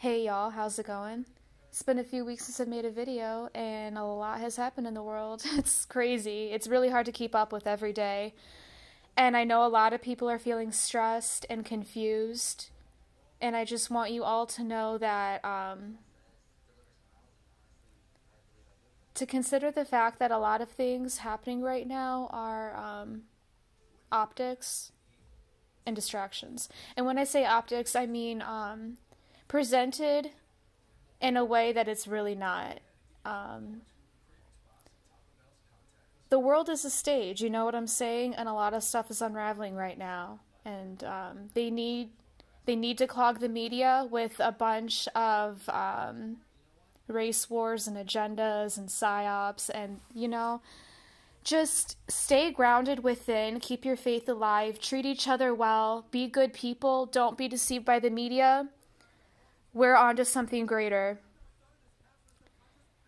Hey y'all, how's it going? It's been a few weeks since I made a video and a lot has happened in the world. It's crazy. It's really hard to keep up with every day. And I know a lot of people are feeling stressed and confused. And I just want you all to know that to consider the fact that a lot of things happening right now are optics and distractions. And when I say optics, I mean presented in a way that it's really not. The world is a stage, you know what I'm saying? And a lot of stuff is unraveling right now. And they need to clog the media with a bunch of race wars and agendas and psyops and, just stay grounded within, keep your faith alive, treat each other well, be good people, don't be deceived by the media. We're onto something greater.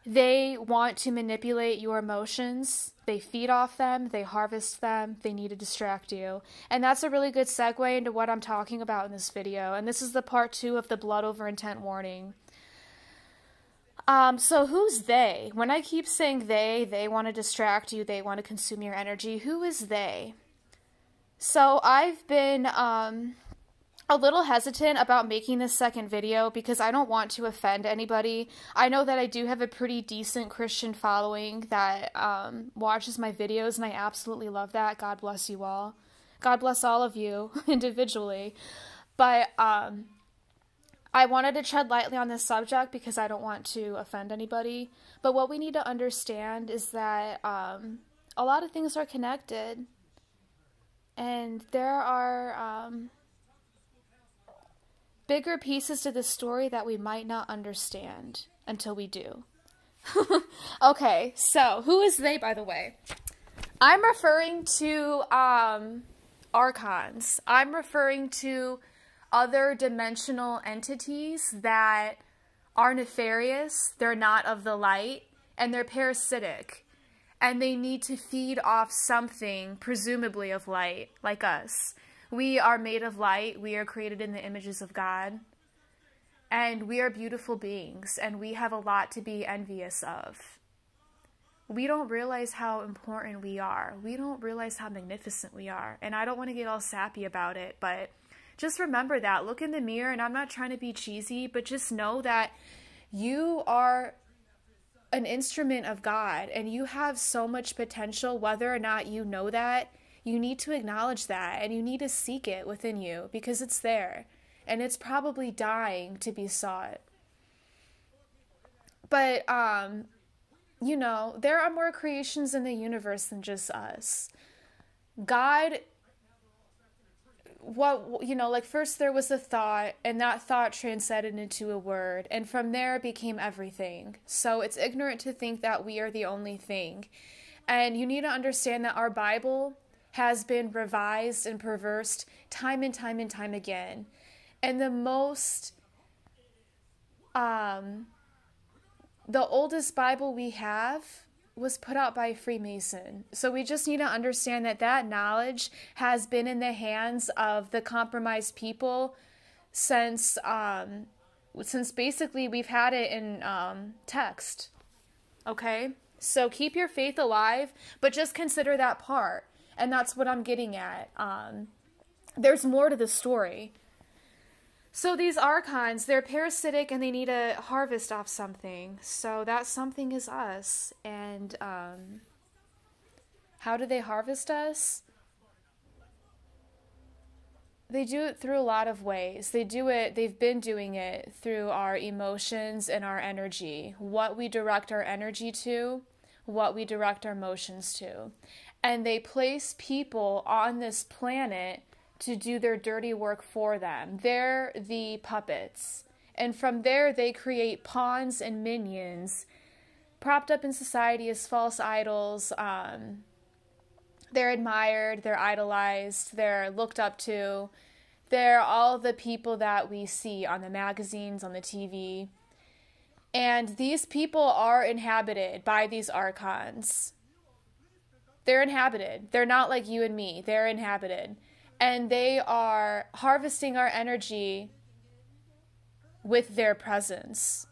They want to manipulate your emotions. They feed off them. They harvest them. They need to distract you. And that's a really good segue into what I'm talking about in this video. And this is the part 2 of the blood over intent warning. So who's they? When I keep saying they want to distract you, they want to consume your energy. Who is they? So I've been a little hesitant about making this second video because I don't want to offend anybody. I know that I do have a pretty decent Christian following that watches my videos, and I absolutely love that. God bless you all. God bless all of you individually. But I wanted to tread lightly on this subject because I don't want to offend anybody. But what we need to understand is that a lot of things are connected. And there are bigger pieces to the story that we might not understand until we do. Okay, so who is they, by the way? I'm referring to archons. I'm referring to other dimensional entities that are nefarious, they're not of the light, and they're parasitic. And they need to feed off something, presumably of light, like us. We are made of light. We are created in the images of God. And we are beautiful beings, and we have a lot to be envious of. We don't realize how important we are. We don't realize how magnificent we are. And I don't want to get all sappy about it, but just remember that. Look in the mirror, and I'm not trying to be cheesy, but just know that you are an instrument of God, and you have so much potential, whether or not you know that. You need to acknowledge that, and you need to seek it within you because it's there, and it's probably dying to be sought. But, there are more creations in the universe than just us. God, first there was a thought, and that thought transcended into a word, and from there it became everything. So it's ignorant to think that we are the only thing. And you need to understand that our Bible has been revised and perversed time and time and time again. And the oldest Bible we have was put out by a Freemason. So we just need to understand that that knowledge has been in the hands of the compromised people since basically we've had it in text. Okay? So keep your faith alive, but just consider that part. And that's what I'm getting at. There's more to the story. So these archons, they're parasitic and they need to harvest off something. So that something is us. And how do they harvest us? They do it through a lot of ways. They've been doing it through our emotions and our energy. What we direct our energy to, what we direct our emotions to. And they place people on this planet to do their dirty work for them. They're the puppets. And from there, they create pawns and minions propped up in society as false idols. They're admired, they're idolized, they're looked up to. They're all the people that we see on the magazines, on the TV. And these people are inhabited by these archons. They're inhabited. They're not like you and me. They're inhabited. And they are harvesting our energy with their presence.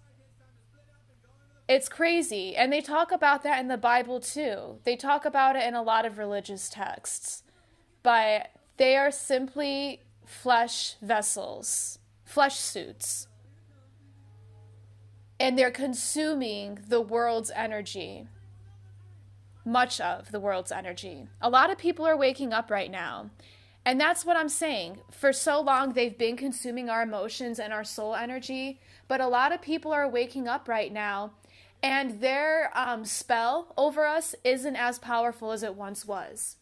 It's crazy. And they talk about that in the Bible too. They talk about it in a lot of religious texts. But they are simply flesh vessels, flesh suits. And they're consuming the world's energy. Much of the world's energy. A lot of people are waking up right now. And that's what I'm saying. For so long, they've been consuming our emotions and our soul energy. But a lot of people are waking up right now. And their spell over us isn't as powerful as it once was.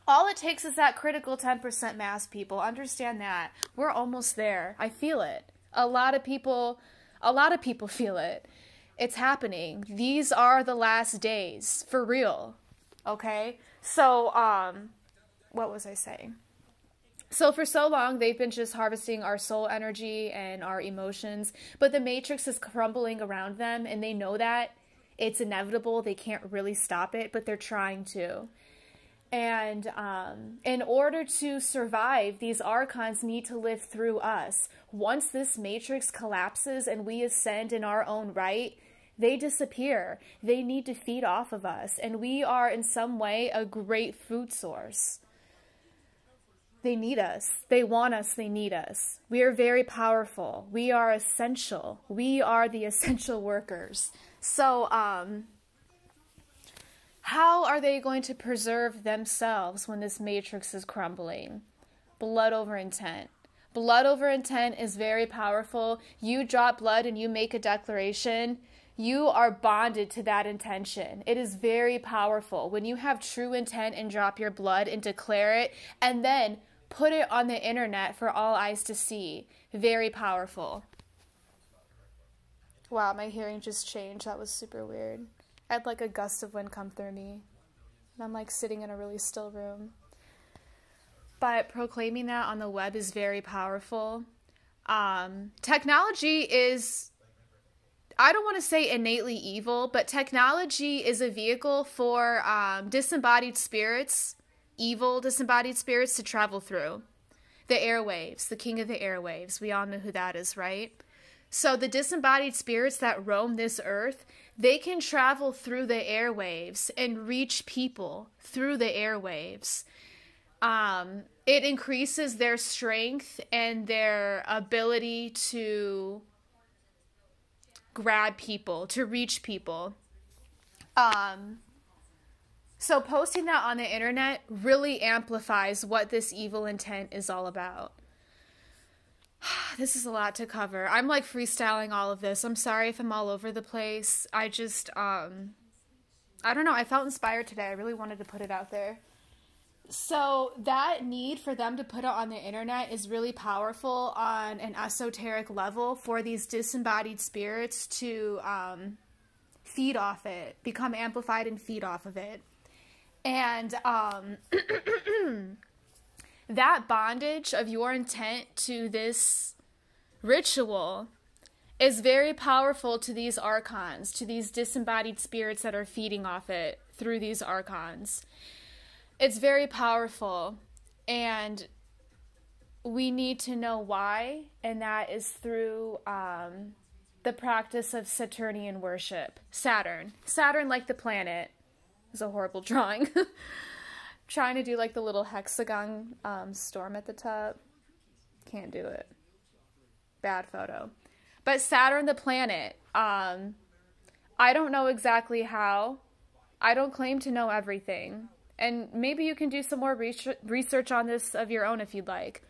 All it takes is that critical 10% mass, people. Understand that. We're almost there. I feel it. A lot of people feel it. It's happening. These are the last days. For real. Okay? So, what was I saying? So for so long, they've been just harvesting our soul energy and our emotions, but the matrix is crumbling around them, and they know that it's inevitable. They can't really stop it, but they're trying to. And in order to survive, these archons need to live through us. Once this matrix collapses and we ascend in our own right, they disappear. They need to feed off of us, and we are in some way a great food source. They need us. They want us. They need us. We are very powerful. We are essential. We are the essential workers. So, how are they going to preserve themselves when this matrix is crumbling? Blood over intent. Blood over intent is very powerful. You drop blood and you make a declaration. You are bonded to that intention. It is very powerful. When you have true intent and drop your blood and declare it, and then put it on the internet for all eyes to see. Very powerful. Wow, my hearing just changed. That was super weird. I had like a gust of wind come through me. And I'm like sitting in a really still room. But proclaiming that on the web is very powerful. Technology is, I don't want to say innately evil, but technology is a vehicle for disembodied spirits, evil disembodied spirits to travel through. The airwaves, the king of the airwaves. We all know who that is, right? So the disembodied spirits that roam this earth, they can travel through the airwaves and reach people through the airwaves. It increases their strength and their ability to grab people, to reach people. So posting that on the internet really amplifies what this evil intent is all about. This is a lot to cover. I'm like freestyling all of this. I'm sorry if I'm all over the place. I just, I don't know. I felt inspired today. I really wanted to put it out there. So that need for them to put it on the internet is really powerful on an esoteric level for these disembodied spirits to feed off it, become amplified and feed off of it. And that bondage of your intent to this ritual is very powerful to these archons, to these disembodied spirits that are feeding off it through these archons. It's very powerful, and we need to know why, and that is through the practice of Saturnian worship. Saturn like the planet. It's a horrible drawing. Trying to do like the little hexagon storm at the top. Can't do it. Bad photo. But Saturn the planet. I don't know exactly how. I don't claim to know everything. And maybe you can do some more research on this of your own if you'd like.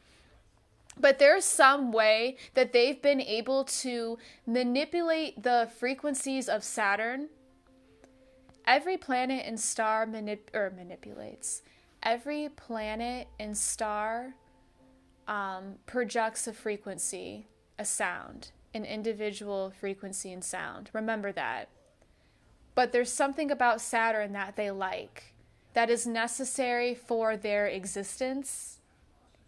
But there's some way that they've been able to manipulate the frequencies of Saturn. Every planet and star manipulates. Every planet and star projects a frequency, a sound, an individual frequency and sound. Remember that. But there's something about Saturn that they like, that is necessary for their existence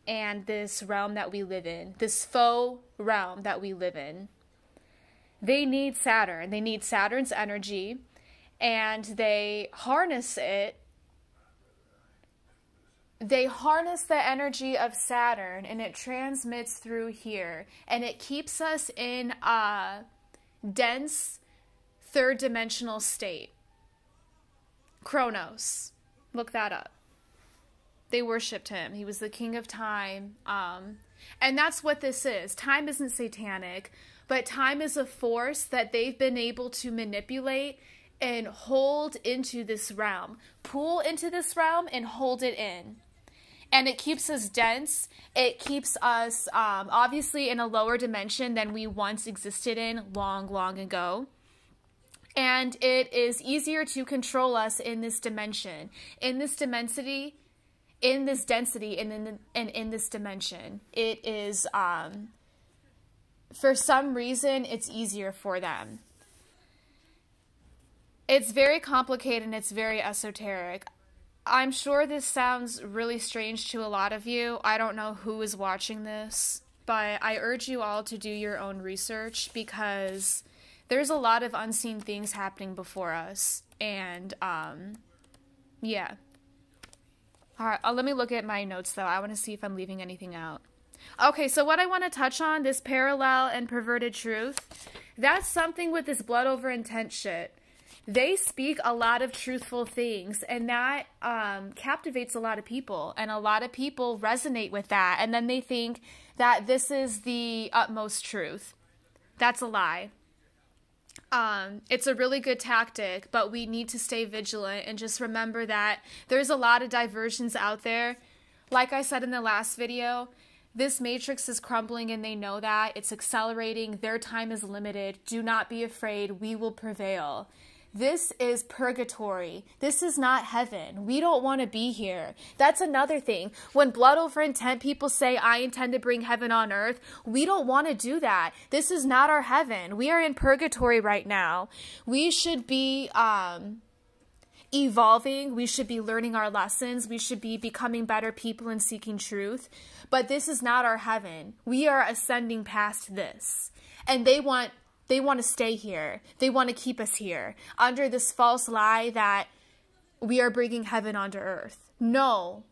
and this realm that we live in, this faux realm that we live in. They need Saturn. They need Saturn's energy. And they harness it they harness the energy of Saturn and it transmits through here, and it keeps us in a dense third dimensional state. Kronos. Look that up. They worshipped him. He was the king of time. And that's what this is. Time isn't satanic, but time is a force that they've been able to manipulate and hold into this realm. Pull into this realm and hold it in. And it keeps us dense. It keeps us obviously in a lower dimension than we once existed in long, long ago. And it is easier to control us in this dimension, in this density, and in this dimension. It is, for some reason, it's easier for them. It's very complicated and it's very esoteric. I'm sure this sounds really strange to a lot of you. I don't know who is watching this, but I urge you all to do your own research because there's a lot of unseen things happening before us. And, yeah. All right, let me look at my notes, though. I want to see if I'm leaving anything out. Okay, so what I want to touch on, this parallel and perverted truth, that's something with this blood over intent shit. They speak a lot of truthful things, and that captivates a lot of people, and a lot of people resonate with that, and then they think that this is the utmost truth. That's a lie. It's a really good tactic, but we need to stay vigilant and just remember that there's a lot of diversions out there. Like I said in the last video, this matrix is crumbling and they know that. It's accelerating. Their time is limited. Do not be afraid. We will prevail. This is purgatory. This is not heaven. We don't want to be here. That's another thing. When blood over intent people say, I intend to bring heaven on earth, we don't want to do that. This is not our heaven. We are in purgatory right now. We should be evolving. We should be learning our lessons. We should be becoming better people and seeking truth. But this is not our heaven. We are ascending past this. And they want to stay here. They want to keep us here under this false lie that we are bringing heaven onto earth. No,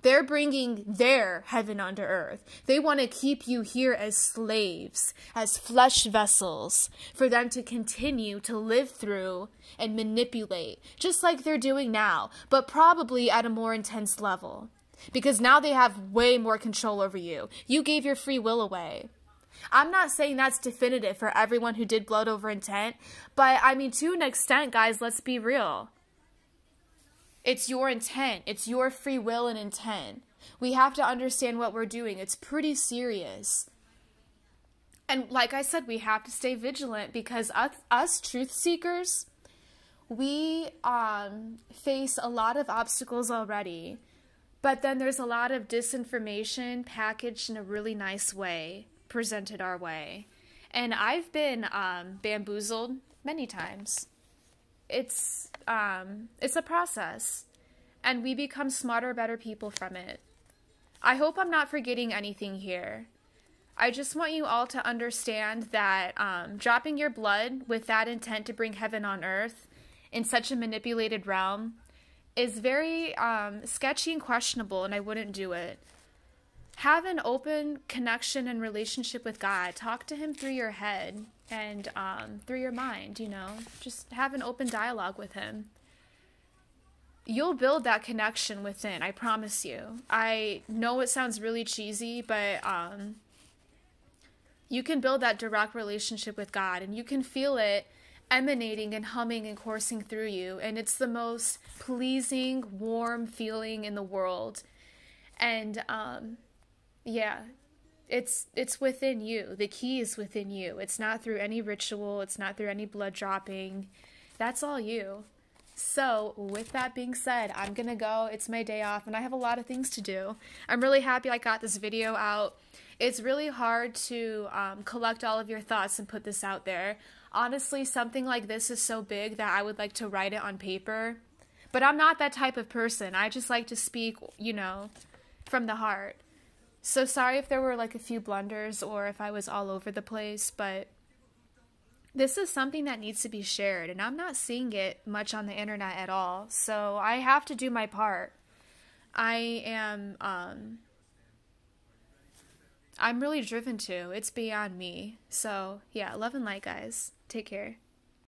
they're bringing their heaven onto earth. They want to keep you here as slaves, as flesh vessels, for them to continue to live through and manipulate, just like they're doing now, but probably at a more intense level, because now they have way more control over you. You gave your free will away. I'm not saying that's definitive for everyone who did blood over intent, but I mean, to an extent, guys, let's be real. It's your intent. It's your free will and intent. We have to understand what we're doing. It's pretty serious. And like I said, we have to stay vigilant because us truth seekers, we face a lot of obstacles already, but then there's a lot of disinformation packaged in a really nice way, presented our way. And I've been bamboozled many times. It's a process, and we become smarter, better people from it. I hope I'm not forgetting anything here. I just want you all to understand that dropping your blood with that intent to bring heaven on earth in such a manipulated realm is very sketchy and questionable, and I wouldn't do it. Have an open connection and relationship with God. Talk to him through your head and through your mind, you know. Just have an open dialogue with him. You'll build that connection within, I promise you. I know it sounds really cheesy, but you can build that direct relationship with God, and you can feel it emanating and humming and coursing through you, and it's the most pleasing, warm feeling in the world. And yeah, it's within you. The key is within you. It's not through any ritual. It's not through any blood dropping. That's all you. So with that being said, I'm going to go. It's my day off and I have a lot of things to do. I'm really happy I got this video out. It's really hard to collect all of your thoughts and put this out there. Honestly, something like this is so big that I would like to write it on paper. But I'm not that type of person. I just like to speak, you know, from the heart. So sorry if there were like a few blunders or if I was all over the place, but this is something that needs to be shared, and I'm not seeing it much on the internet at all, so I have to do my part. I am I'm really driven to. It's beyond me. So, yeah, love and light, guys. Take care.